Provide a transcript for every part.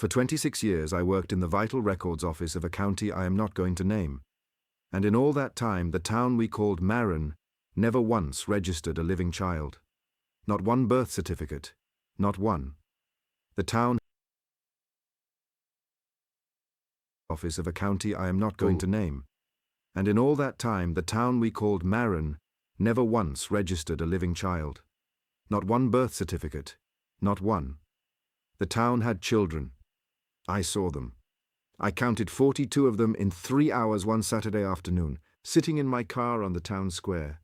For 26 years I worked in the vital records office of a county I am not going to name. And in all that time, the town we called Maren never once registered a living child. Not one birth certificate. Not one. The town office of a county I am not going to name. And in all that time, the town we called Maren never once registered a living child. Not one birth certificate. Not one. The town had children. I saw them. I counted 42 of them in 3 hours one Saturday afternoon, sitting in my car on the town square.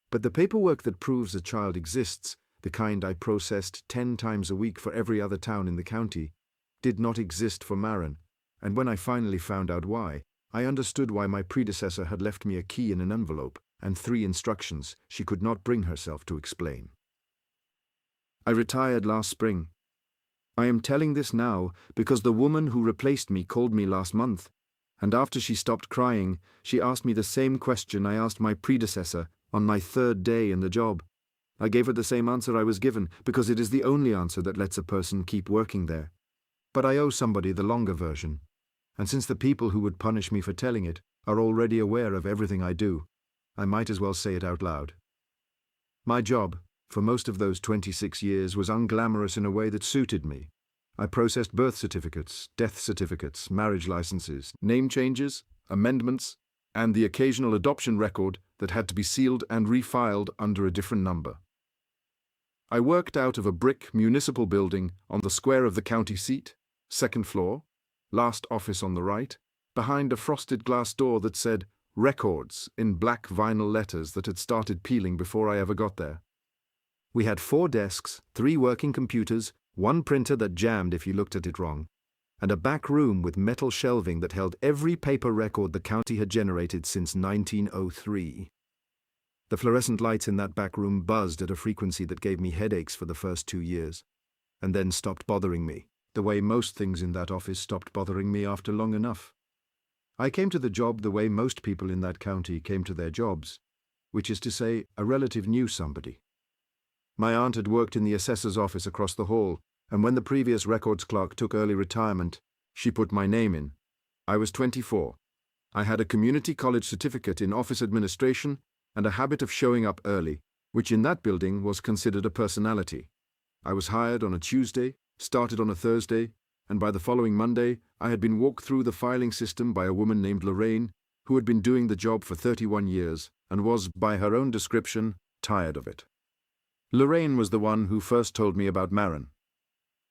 But the paperwork that proves a child exists, the kind I processed 10 times a week for every other town in the county, did not exist for Maren, and when I finally found out why, I understood why my predecessor had left me a key in an envelope and 3 instructions she could not bring herself to explain. I retired last spring. I am telling this now because the woman who replaced me called me last month, and after she stopped crying, she asked me the same question I asked my predecessor on my 3rd day in the job. I gave her the same answer I was given because it is the only answer that lets a person keep working there. But I owe somebody the longer version, and since the people who would punish me for telling it are already aware of everything I do, I might as well say it out loud. My job, for most of those 26 years, was unglamorous in a way that suited me. I processed birth certificates, death certificates, marriage licenses, name changes, amendments, and the occasional adoption record that had to be sealed and refiled under a different number. I worked out of a brick municipal building on the square of the county seat, 2nd floor, last office on the right, behind a frosted glass door that said "Records" in black vinyl letters that had started peeling before I ever got there. We had 4 desks, 3 working computers, 1 printer that jammed if you looked at it wrong, and a back room with metal shelving that held every paper record the county had generated since 1903. The fluorescent lights in that back room buzzed at a frequency that gave me headaches for the first 2 years, and then stopped bothering me, the way most things in that office stopped bothering me after long enough. I came to the job the way most people in that county came to their jobs, which is to say, a relative knew somebody. My aunt had worked in the assessor's office across the hall, and when the previous records clerk took early retirement, she put my name in. I was 24. I had a community college certificate in office administration and a habit of showing up early, which in that building was considered a personality. I was hired on a Tuesday, started on a Thursday, and by the following Monday, I had been walked through the filing system by a woman named Lorraine, who had been doing the job for 31 years and was, by her own description, tired of it. Lorraine was the one who first told me about Maren.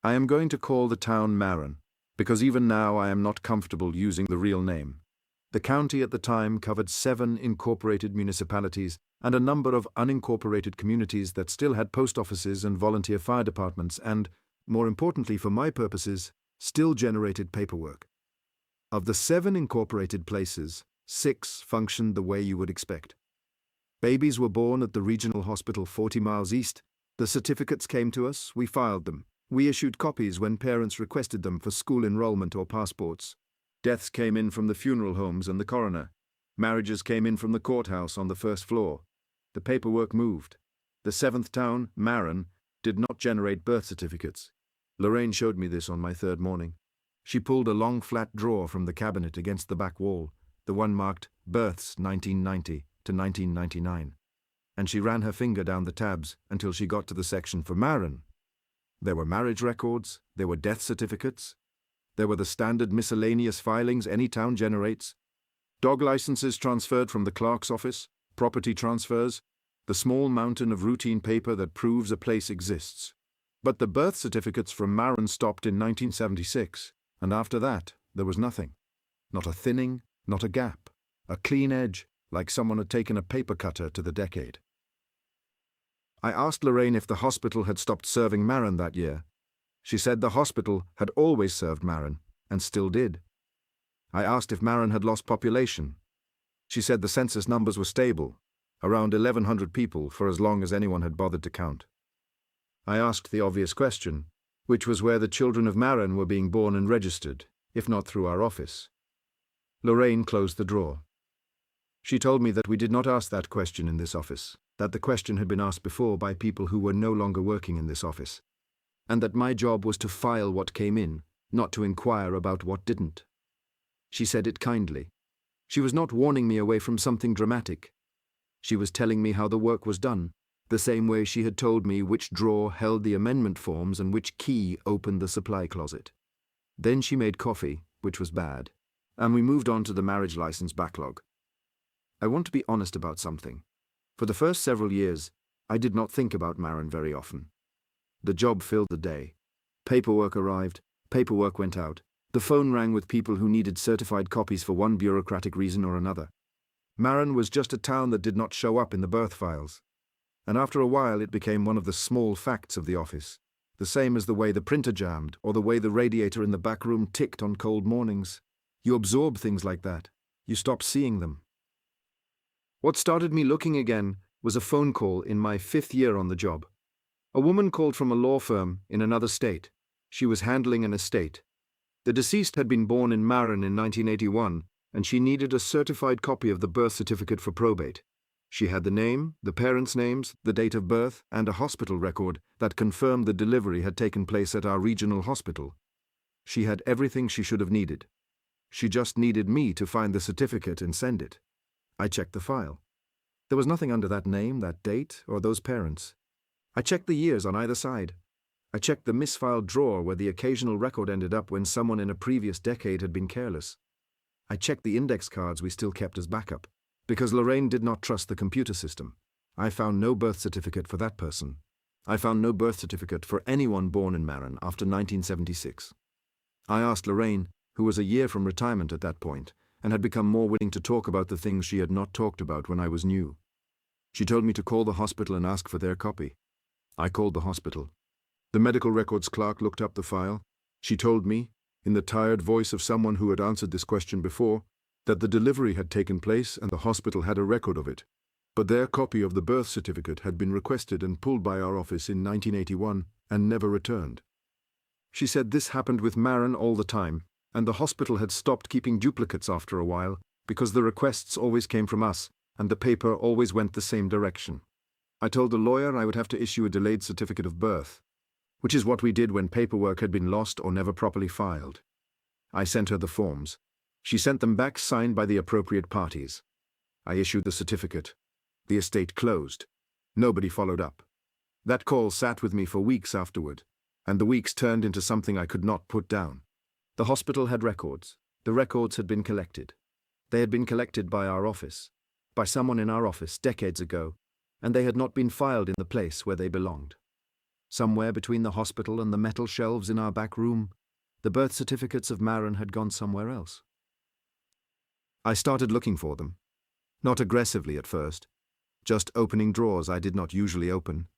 I am going to call the town Maren, because even now I am not comfortable using the real name. The county at the time covered 7 incorporated municipalities and a number of unincorporated communities that still had post offices and volunteer fire departments and, more importantly for my purposes, still generated paperwork. Of the 7 incorporated places, 6 functioned the way you would expect. Babies were born at the regional hospital 40 miles east. The certificates came to us, we filed them. We issued copies when parents requested them for school enrollment or passports. Deaths came in from the funeral homes and the coroner. Marriages came in from the courthouse on the 1st floor. The paperwork moved. The 7th town, Maren, did not generate birth certificates. Lorraine showed me this on my 3rd morning. She pulled a long flat drawer from the cabinet against the back wall, the one marked Births 1990 to 1999, and she ran her finger down the tabs until she got to the section for Maren. There were marriage records, there were death certificates, there were the standard miscellaneous filings any town generates, dog licenses transferred from the clerk's office, property transfers, the small mountain of routine paper that proves a place exists. But the birth certificates from Maren stopped in 1976, and after that, there was nothing. Not a thinning, not a gap, a clean edge, like someone had taken a paper cutter to the decade. I asked Lorraine if the hospital had stopped serving Maren that year. She said the hospital had always served Maren, and still did. I asked if Maren had lost population. She said the census numbers were stable, around 1,100 people for as long as anyone had bothered to count. I asked the obvious question, which was where the children of Maren were being born and registered, if not through our office. Lorraine closed the drawer. She told me that we did not ask that question in this office, that the question had been asked before by people who were no longer working in this office, and that my job was to file what came in, not to inquire about what didn't. She said it kindly. She was not warning me away from something dramatic. She was telling me how the work was done, the same way she had told me which drawer held the amendment forms and which key opened the supply closet. Then she made coffee, which was bad, and we moved on to the marriage license backlog. I want to be honest about something. For the first several years, I did not think about Maren very often. The job filled the day. Paperwork arrived, paperwork went out. The phone rang with people who needed certified copies for one bureaucratic reason or another. Maren was just a town that did not show up in the birth files. And after a while it became one of the small facts of the office, the same as the way the printer jammed or the way the radiator in the back room ticked on cold mornings. You absorb things like that. You stop seeing them. What started me looking again was a phone call in my 5th year on the job. A woman called from a law firm in another state. She was handling an estate. The deceased had been born in Maren in 1981, and she needed a certified copy of the birth certificate for probate. She had the name, the parents' names, the date of birth, and a hospital record that confirmed the delivery had taken place at our regional hospital. She had everything she should have needed. She just needed me to find the certificate and send it. I checked the file. There was nothing under that name, that date, or those parents. I checked the years on either side. I checked the misfiled drawer where the occasional record ended up when someone in a previous decade had been careless. I checked the index cards we still kept as backup. Because Lorraine did not trust the computer system. I found no birth certificate for that person. I found no birth certificate for anyone born in Maren after 1976. I asked Lorraine, who was a year from retirement at that point, and had become more willing to talk about the things she had not talked about when I was new. She told me to call the hospital and ask for their copy. I called the hospital. The medical records clerk looked up the file. She told me, in the tired voice of someone who had answered this question before, that the delivery had taken place and the hospital had a record of it, but their copy of the birth certificate had been requested and pulled by our office in 1981 and never returned. She said this happened with Maren all the time, and the hospital had stopped keeping duplicates after a while because the requests always came from us and the paper always went the same direction. I told the lawyer I would have to issue a delayed certificate of birth, which is what we did when paperwork had been lost or never properly filed. I sent her the forms. She sent them back signed by the appropriate parties. I issued the certificate. The estate closed. Nobody followed up. That call sat with me for weeks afterward, and the weeks turned into something I could not put down. The hospital had records. The records had been collected. They had been collected by our office, by someone in our office decades ago, and they had not been filed in the place where they belonged. Somewhere between the hospital and the metal shelves in our back room, the birth certificates of Maren had gone somewhere else. I started looking for them. Not aggressively at first, just opening drawers I did not usually open,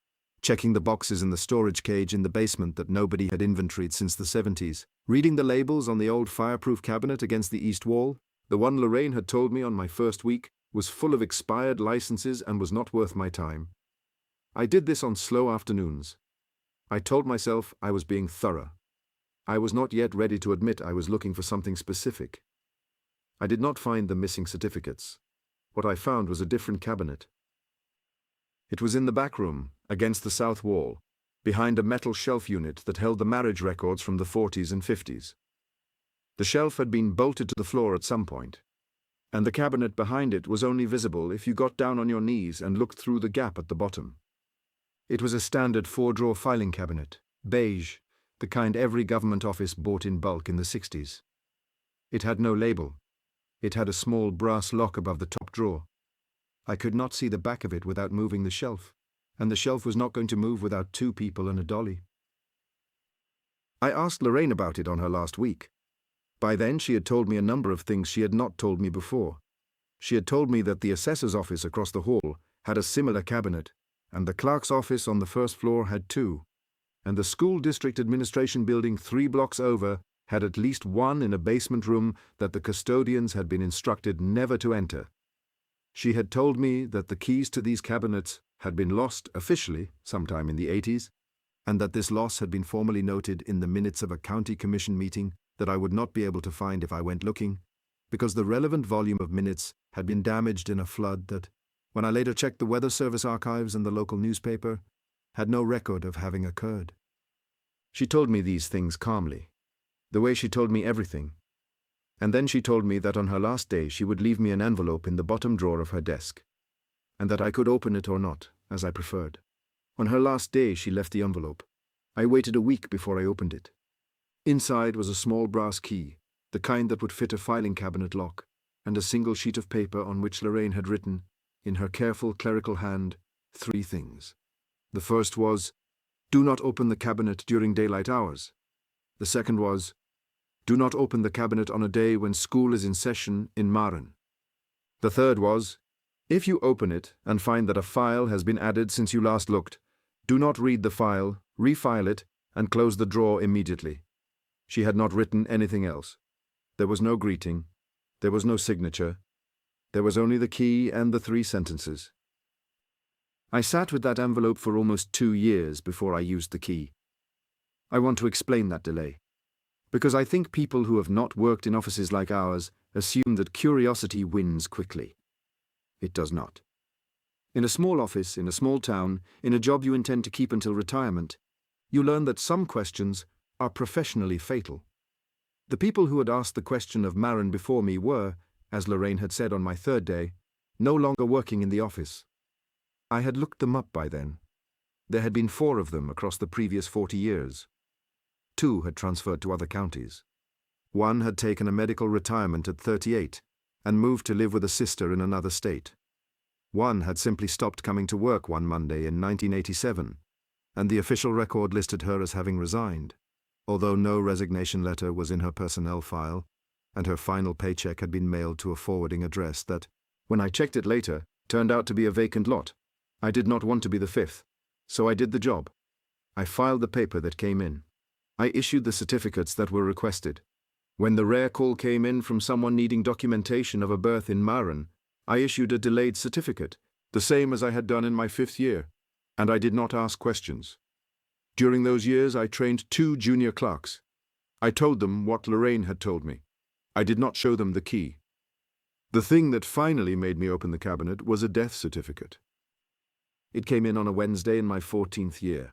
checking the boxes in the storage cage in the basement that nobody had inventoried since the 70s, reading the labels on the old fireproof cabinet against the east wall. The one Lorraine had told me on my first week was full of expired licenses and was not worth my time. I did this on slow afternoons. I told myself I was being thorough. I was not yet ready to admit I was looking for something specific. I did not find the missing certificates. What I found was a different cabinet. It was in the back room, against the south wall, behind a metal shelf unit that held the marriage records from the 40s and 50s. The shelf had been bolted to the floor at some point, and the cabinet behind it was only visible if you got down on your knees and looked through the gap at the bottom. It was a standard 4-drawer filing cabinet, beige, the kind every government office bought in bulk in the 60s. It had no label. It had a small brass lock above the top drawer. I could not see the back of it without moving the shelf, and the shelf was not going to move without 2 people and a dolly. I asked Lorraine about it on her last week. By then she had told me a number of things she had not told me before. She had told me that the assessor's office across the hall had a similar cabinet, and the clerk's office on the first floor had 2, and the school district administration building 3 blocks over had at least one in a basement room that the custodians had been instructed never to enter. She had told me that the keys to these cabinets had been lost officially sometime in the 80s, and that this loss had been formally noted in the minutes of a county commission meeting that I would not be able to find if I went looking, because the relevant volume of minutes had been damaged in a flood that, when I later checked the Weather Service archives and the local newspaper, had no record of having occurred. She told me these things calmly. The way she told me everything. And then she told me that on her last day she would leave me an envelope in the bottom drawer of her desk, and that I could open it or not, as I preferred. On her last day she left the envelope. I waited a week before I opened it. Inside was a small brass key, the kind that would fit a filing cabinet lock, and a single sheet of paper on which Lorraine had written, in her careful clerical hand, 3 things. The first was, "Do not open the cabinet during daylight hours." The second was, "Do not open the cabinet on a day when school is in session in Maren." The third was, "If you open it and find that a file has been added since you last looked, do not read the file, refile it, and close the drawer immediately." She had not written anything else. There was no greeting. There was no signature. There was only the key and the 3 sentences. I sat with that envelope for almost 2 years before I used the key. I want to explain that delay, because I think people who have not worked in offices like ours assume that curiosity wins quickly. It does not. In a small office, in a small town, in a job you intend to keep until retirement, you learn that some questions are professionally fatal. The people who had asked the question of Maren before me were, as Lorraine had said on my 3rd day, no longer working in the office. I had looked them up by then. There had been 4 of them across the previous 40 years. 2 had transferred to other counties. 1 had taken a medical retirement at 38 and moved to live with a sister in another state. 1 had simply stopped coming to work one Monday in 1987, and the official record listed her as having resigned, although no resignation letter was in her personnel file, and her final paycheck had been mailed to a forwarding address that, when I checked it later, turned out to be a vacant lot. I did not want to be the 5th, so I did the job. I filed the paper that came in. I issued the certificates that were requested. When the rare call came in from someone needing documentation of a birth in Maren, I issued a delayed certificate, the same as I had done in my 5th year, and I did not ask questions. During those years I trained 2 junior clerks. I told them what Lorraine had told me. I did not show them the key. The thing that finally made me open the cabinet was a death certificate. It came in on a Wednesday in my 14th year.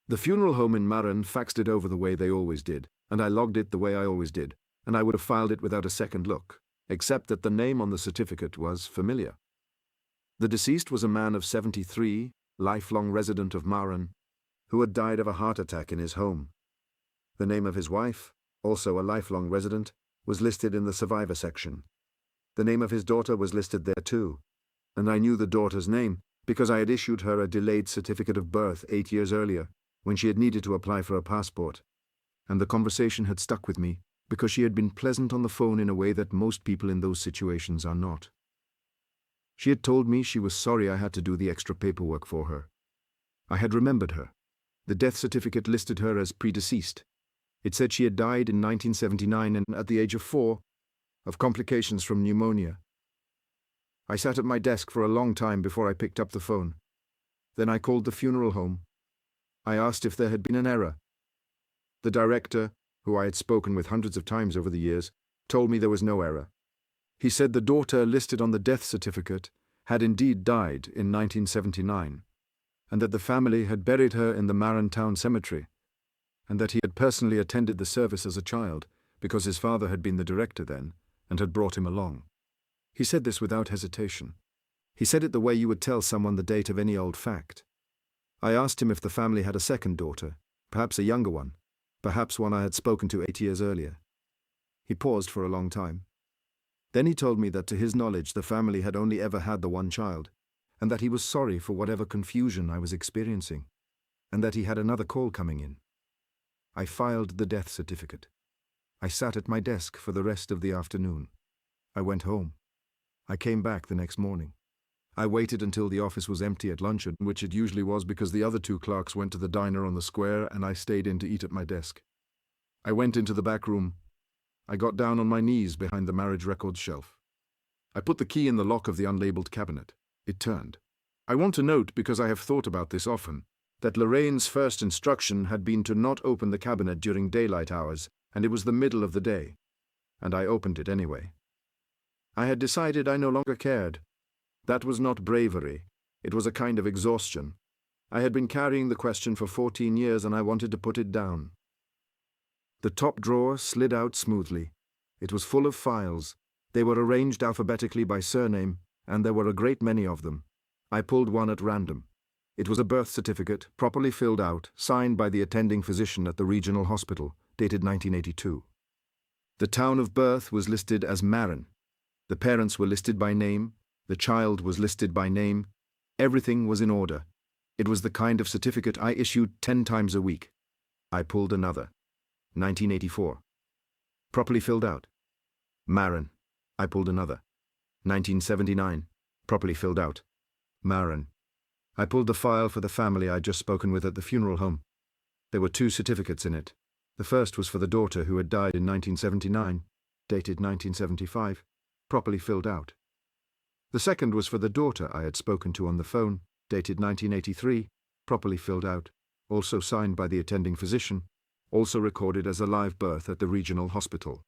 The funeral home in Maren faxed it over the way they always did, and I logged it the way I always did, and I would have filed it without a second look, except that the name on the certificate was familiar. The deceased was a man of 73, lifelong resident of Maren, who had died of a heart attack in his home. The name of his wife, also a lifelong resident, was listed in the survivor section. The name of his daughter was listed there too, and I knew the daughter's name because I had issued her a delayed certificate of birth 8 years earlier, when she had needed to apply for a passport, and the conversation had stuck with me because she had been pleasant on the phone in a way that most people in those situations are not. She had told me she was sorry I had to do the extra paperwork for her. I had remembered her. The death certificate listed her as predeceased. It said she had died in 1979 and at the age of 4, of complications from pneumonia. I sat at my desk for a long time before I picked up the phone. Then I called the funeral home. I asked if there had been an error. The director, who I had spoken with hundreds of times over the years, told me there was no error. He said the daughter listed on the death certificate had indeed died in 1979, and that the family had buried her in the Maren town cemetery, and that he had personally attended the service as a child because his father had been the director then and had brought him along. He said this without hesitation. He said it the way you would tell someone the date of any old fact. I asked him if the family had a second daughter, perhaps a younger one, perhaps one I had spoken to 8 years earlier. He paused for a long time. Then he told me that to his knowledge the family had only ever had the one child, and that he was sorry for whatever confusion I was experiencing, and that he had another call coming in. I filed the death certificate. I sat at my desk for the rest of the afternoon. I went home. I came back the next morning. I waited until the office was empty at luncheon, which it usually was because the other 2 clerks went to the diner on the square and I stayed in to eat at my desk. I went into the back room. I got down on my knees behind the marriage records shelf. I put the key in the lock of the unlabeled cabinet. It turned. I want to note, because I have thought about this often, that Lorraine's first instruction had been to not open the cabinet during daylight hours, and it was the middle of the day. And I opened it anyway. I had decided I no longer cared. That was not bravery. It was a kind of exhaustion. I had been carrying the question for 14 years and I wanted to put it down. The top drawer slid out smoothly. It was full of files. They were arranged alphabetically by surname, and there were a great many of them. I pulled one at random. It was a birth certificate, properly filled out, signed by the attending physician at the regional hospital, dated 1982. The town of birth was listed as Maren. The parents were listed by name. The child was listed by name. Everything was in order. It was the kind of certificate I issued 10 times a week. I pulled another. 1984. Properly filled out. Maren. I pulled another. 1979. Properly filled out. Maren. I pulled the file for the family I'd just spoken with at the funeral home. There were 2 certificates in it. The first was for the daughter who had died in 1979, dated 1975, properly filled out. The second was for the daughter I had spoken to on the phone, dated 1983, properly filled out, also signed by the attending physician, also recorded as a live birth at the regional hospital.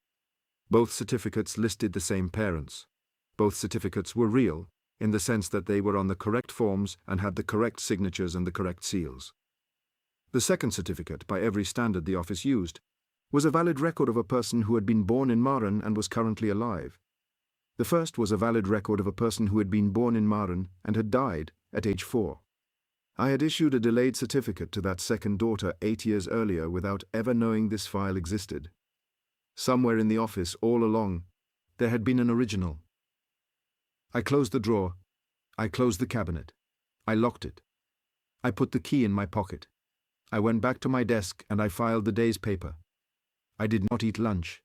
Both certificates listed the same parents. Both certificates were real, in the sense that they were on the correct forms and had the correct signatures and the correct seals. The second certificate, by every standard the office used, was a valid record of a person who had been born in Maren and was currently alive. The first was a valid record of a person who had been born in Maren and had died at age 4. I had issued a delayed certificate to that second daughter 8 years earlier without ever knowing this file existed. Somewhere in the office, all along, there had been an original. I closed the drawer. I closed the cabinet. I locked it. I put the key in my pocket. I went back to my desk and I filed the day's paper. I did not eat lunch.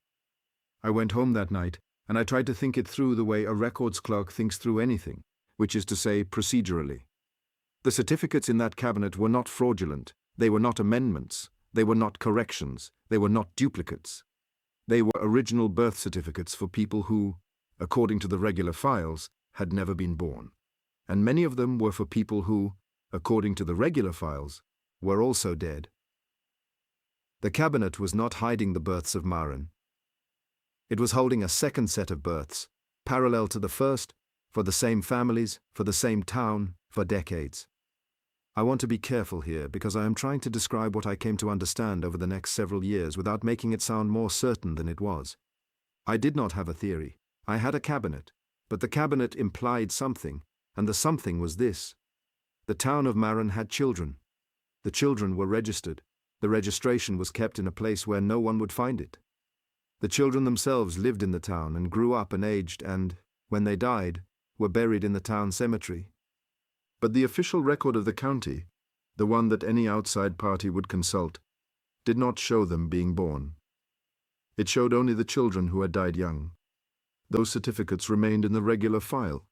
I went home that night and I tried to think it through the way a records clerk thinks through anything, which is to say procedurally. The certificates in that cabinet were not fraudulent. They were not amendments. They were not corrections. They were not duplicates. They were original birth certificates for people who, according to the regular files, had never been born. And many of them were for people who, according to the regular files, were also dead. The cabinet was not hiding the births of Maren. It was holding a second set of births, parallel to the first, for the same families, for the same town, for decades. I want to be careful here because I am trying to describe what I came to understand over the next several years without making it sound more certain than it was. I did not have a theory. I had a cabinet, but the cabinet implied something, and the something was this. The town of Maren had children. The children were registered. The registration was kept in a place where no one would find it. The children themselves lived in the town and grew up and aged and, when they died, were buried in the town cemetery. But the official record of the county, the one that any outside party would consult, did not show them being born. It showed only the children who had died young. Those certificates remained in the regular file.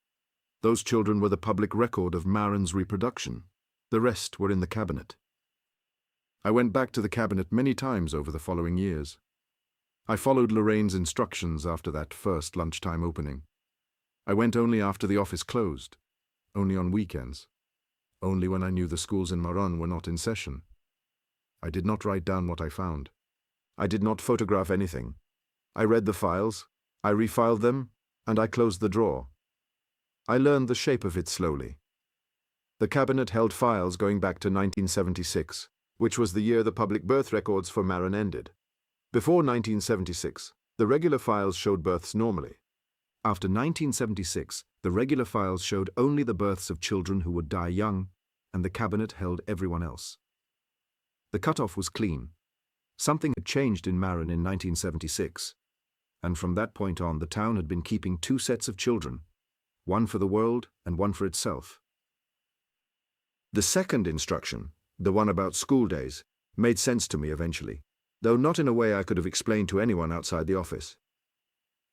Those children were the public record of Maren's reproduction. The rest were in the cabinet. I went back to the cabinet many times over the following years. I followed Lorraine's instructions after that first lunchtime opening. I went only after the office closed, only on weekends, only when I knew the schools in Maren were not in session. I did not write down what I found. I did not photograph anything. I read the files, I refiled them, and I closed the drawer. I learned the shape of it slowly. The cabinet held files going back to 1976, which was the year the public birth records for Maren ended. Before 1976, the regular files showed births normally. After 1976, the regular files showed only the births of children who would die young, and the cabinet held everyone else. The cutoff was clean. Something had changed in Maren in 1976, and from that point on the town had been keeping 2 sets of children, one for the world and one for itself. The second instruction, the one about school days, made sense to me eventually, though not in a way I could have explained to anyone outside the office.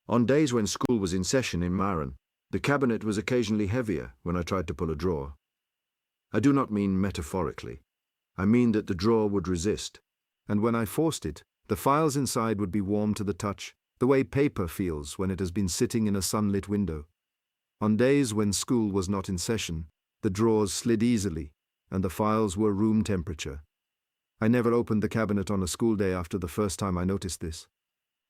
On days when school was in session in Maren, the cabinet was occasionally heavier when I tried to pull a drawer. I do not mean metaphorically. I mean that the drawer would resist, and when I forced it, the files inside would be warm to the touch, the way paper feels when it has been sitting in a sunlit window. On days when school was not in session, the drawers slid easily, and the files were room temperature. I never opened the cabinet on a school day after the first time I noticed this.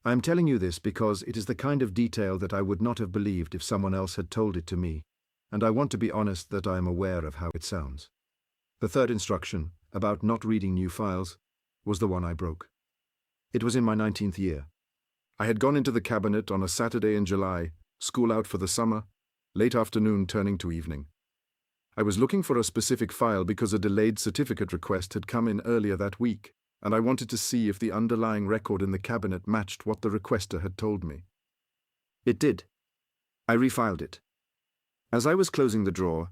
I am telling you this because it is the kind of detail that I would not have believed if someone else had told it to me, and I want to be honest that I am aware of how it sounds. The third instruction, about not reading new files, was the one I broke. It was in my 19th year. I had gone into the cabinet on a Saturday in July, school out for the summer, late afternoon turning to evening. I was looking for a specific file because a delayed certificate request had come in earlier that week, and I wanted to see if the underlying record in the cabinet matched what the requester had told me. It did. I refiled it. As I was closing the drawer,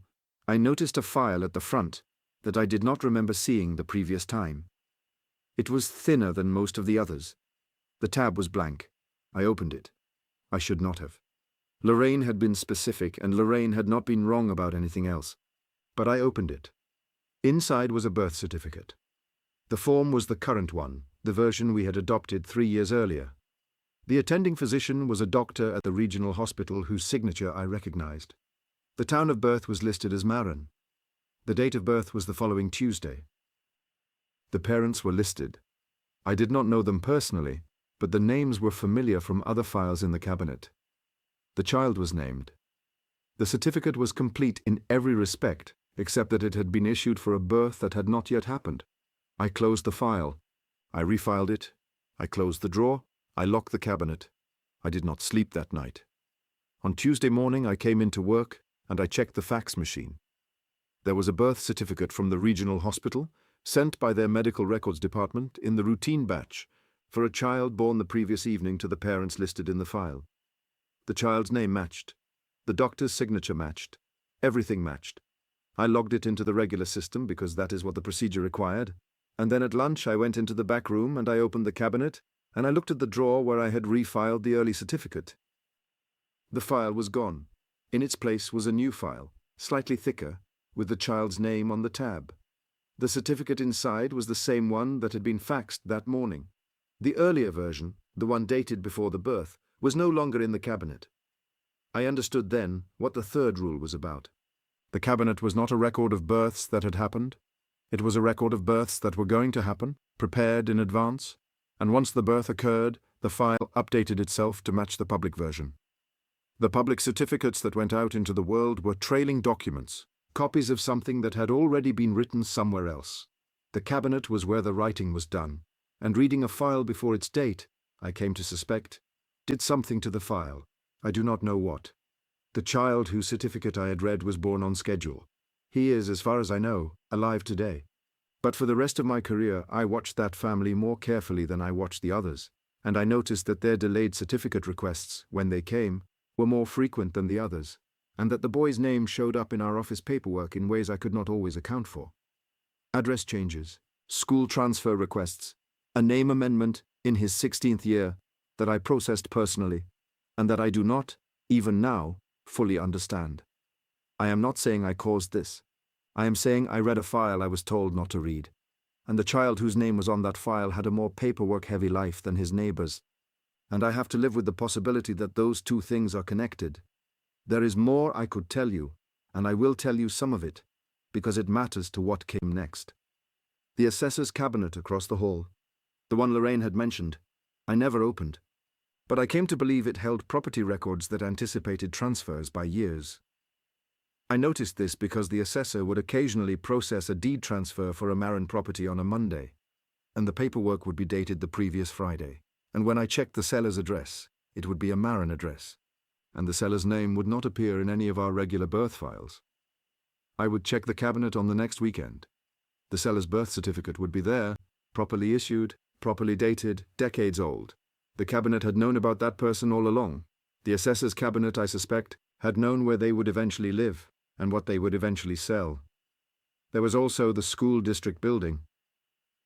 I noticed a file at the front that I did not remember seeing the previous time. It was thinner than most of the others. The tab was blank. I opened it. I should not have. Lorraine had been specific, and Lorraine had not been wrong about anything else. But I opened it. Inside was a birth certificate. The form was the current one, the version we had adopted 3 years earlier. The attending physician was a doctor at the regional hospital whose signature I recognized. The town of birth was listed as Maren. The date of birth was the following Tuesday. The parents were listed. I did not know them personally, but the names were familiar from other files in the cabinet. The child was named. The certificate was complete in every respect, except that it had been issued for a birth that had not yet happened. I closed the file. I refiled it. I closed the drawer. I locked the cabinet. I did not sleep that night. On Tuesday morning I came into work and I checked the fax machine. There was a birth certificate from the regional hospital, sent by their medical records department in the routine batch, for a child born the previous evening to the parents listed in the file. The child's name matched. The doctor's signature matched. Everything matched. I logged it into the regular system because that is what the procedure required, and then at lunch I went into the back room and I opened the cabinet and I looked at the drawer where I had refiled the early certificate. The file was gone. In its place was a new file, slightly thicker, with the child's name on the tab. The certificate inside was the same one that had been faxed that morning. The earlier version, the one dated before the birth, was no longer in the cabinet. I understood then what the third rule was about. The cabinet was not a record of births that had happened. It was a record of births that were going to happen, prepared in advance, and once the birth occurred, the file updated itself to match the public version. The public certificates that went out into the world were trailing documents, copies of something that had already been written somewhere else. The cabinet was where the writing was done, and reading a file before its date, I came to suspect, did something to the file. I do not know what. The child whose certificate I had read was born on schedule. He is, as far as I know, alive today. But for the rest of my career, I watched that family more carefully than I watched the others, and I noticed that their delayed certificate requests, when they came, were more frequent than the others, and that the boy's name showed up in our office paperwork in ways I could not always account for. Address changes, school transfer requests, a name amendment in his 16th year that I processed personally, and that I do not, even now, fully understand. I am not saying I caused this. I am saying I read a file I was told not to read, and the child whose name was on that file had a more paperwork-heavy life than his neighbors, and I have to live with the possibility that those two things are connected. There is more I could tell you, and I will tell you some of it, because it matters to what came next. The assessor's cabinet across the hall, the one Lorraine had mentioned, I never opened, but I came to believe it held property records that anticipated transfers by years. I noticed this because the assessor would occasionally process a deed transfer for a Maren property on a Monday, and the paperwork would be dated the previous Friday, and when I checked the seller's address, it would be a Maren address, and the seller's name would not appear in any of our regular birth files. I would check the cabinet on the next weekend. The seller's birth certificate would be there, properly issued, properly dated, decades old. The cabinet had known about that person all along. The assessor's cabinet, I suspect, had known where they would eventually live and what they would eventually sell. There was also the school district building.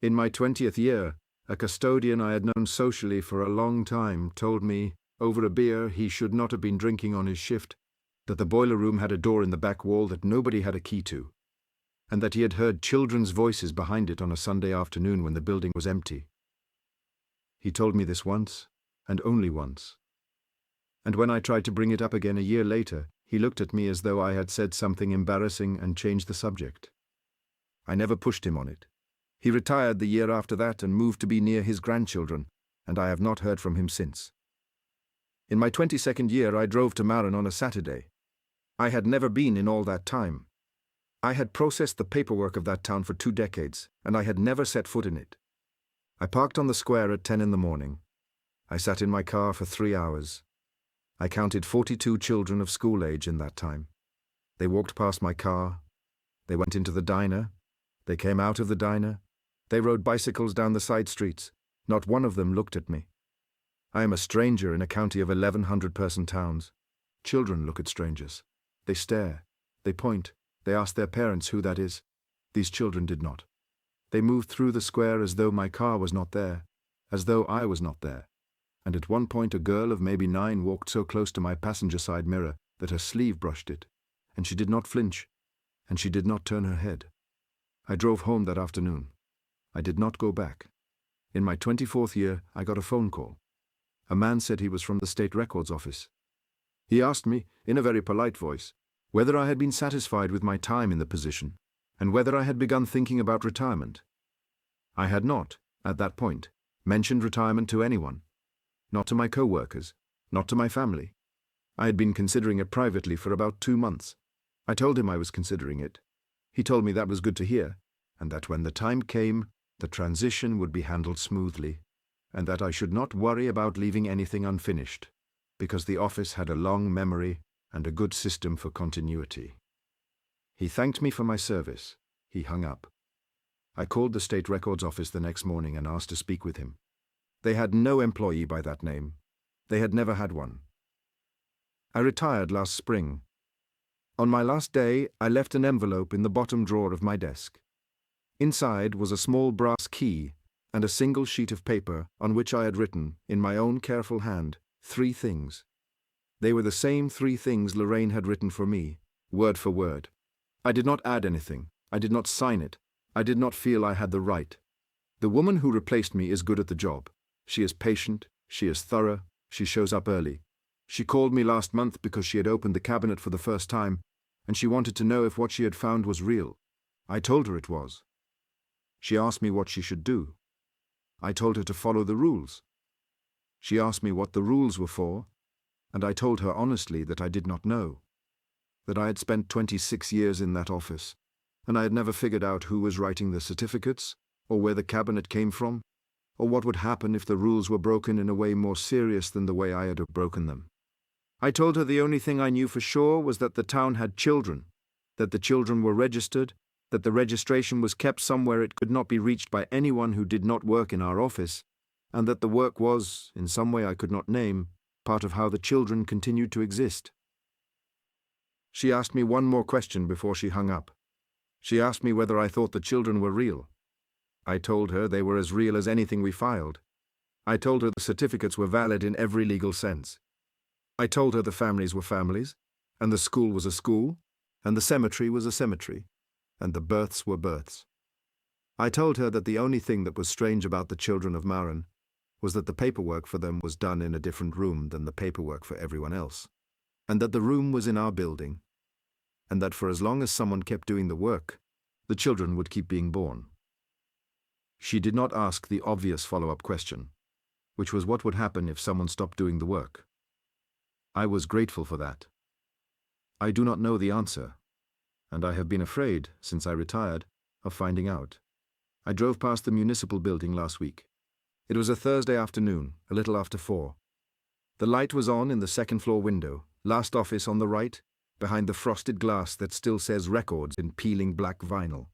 In my 20th year, a custodian I had known socially for a long time told me, over a beer he should not have been drinking on his shift, that the boiler room had a door in the back wall that nobody had a key to, and that he had heard children's voices behind it on a Sunday afternoon when the building was empty. He told me this once, and only once. And when I tried to bring it up again a year later, he looked at me as though I had said something embarrassing and changed the subject. I never pushed him on it. He retired the year after that and moved to be near his grandchildren, and I have not heard from him since. In my 22nd year, I drove to Maren on a Saturday. I had never been in all that time. I had processed the paperwork of that town for 2 decades, and I had never set foot in it. I parked on the square at 10 in the morning. I sat in my car for 3 hours. I counted 42 children of school age in that time. They walked past my car. They went into the diner. They came out of the diner. They rode bicycles down the side streets. Not one of them looked at me. I am a stranger in a county of 1,100-person towns. Children look at strangers. They stare. They point. They ask their parents who that is. These children did not. They moved through the square as though my car was not there, as though I was not there. And at one point a girl of maybe 9 walked so close to my passenger side mirror that her sleeve brushed it, and she did not flinch, and she did not turn her head. I drove home that afternoon. I did not go back. In my 24th year, I got a phone call. A man said he was from the state records office. He asked me, in a very polite voice, whether I had been satisfied with my time in the position, and whether I had begun thinking about retirement. I had not, at that point, mentioned retirement to anyone. Not to my co-workers, not to my family. I had been considering it privately for about 2 months. I told him I was considering it. He told me that was good to hear, and that when the time came, the transition would be handled smoothly, and that I should not worry about leaving anything unfinished, because the office had a long memory and a good system for continuity. He thanked me for my service. He hung up. I called the state records office the next morning and asked to speak with him. They had no employee by that name. They had never had one. I retired last spring. On my last day, I left an envelope in the bottom drawer of my desk. Inside was a small brass key and a single sheet of paper on which I had written, in my own careful hand, 3 things. They were the same 3 things Lorraine had written for me, word for word. I did not add anything. I did not sign it. I did not feel I had the right. The woman who replaced me is good at the job. She is patient. She is thorough. She shows up early. She called me last month because she had opened the cabinet for the first time, and she wanted to know if what she had found was real. I told her it was. She asked me what she should do. I told her to follow the rules. She asked me what the rules were for, and I told her honestly that I did not know. That I had spent 26 years in that office, and I had never figured out who was writing the certificates, or where the cabinet came from, or what would happen if the rules were broken in a way more serious than the way I had broken them. I told her the only thing I knew for sure was that the town had children, that the children were registered, that the registration was kept somewhere it could not be reached by anyone who did not work in our office, and that the work was, in some way I could not name, part of how the children continued to exist. She asked me one more question before she hung up. She asked me whether I thought the children were real. I told her they were as real as anything we filed. I told her the certificates were valid in every legal sense. I told her the families were families, and the school was a school, and the cemetery was a cemetery, and the births were births. I told her that the only thing that was strange about the children of Maren was that the paperwork for them was done in a different room than the paperwork for everyone else, and that the room was in our building, and that for as long as someone kept doing the work, the children would keep being born. She did not ask the obvious follow-up question, which was what would happen if someone stopped doing the work. I was grateful for that. I do not know the answer, and I have been afraid, since I retired, of finding out. I drove past the municipal building last week. It was a Thursday afternoon, a little after 4. The light was on in the second-floor window, last office on the right, behind the frosted glass that still says records in peeling black vinyl.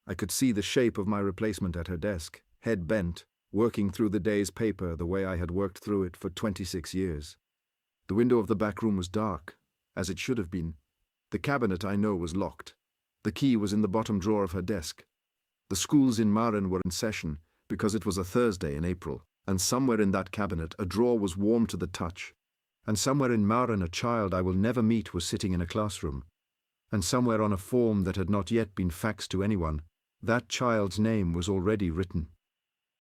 I could see the shape of my replacement at her desk, head bent, working through the day's paper the way I had worked through it for 26 years. The window of the back room was dark, as it should have been. The cabinet, I know, was locked. The key was in the bottom drawer of her desk. The schools in Maren were in session, because it was a Thursday in April, and somewhere in that cabinet a drawer was warm to the touch. And somewhere in Maren a child I will never meet was sitting in a classroom. And somewhere on a form that had not yet been faxed to anyone, that child's name was already written.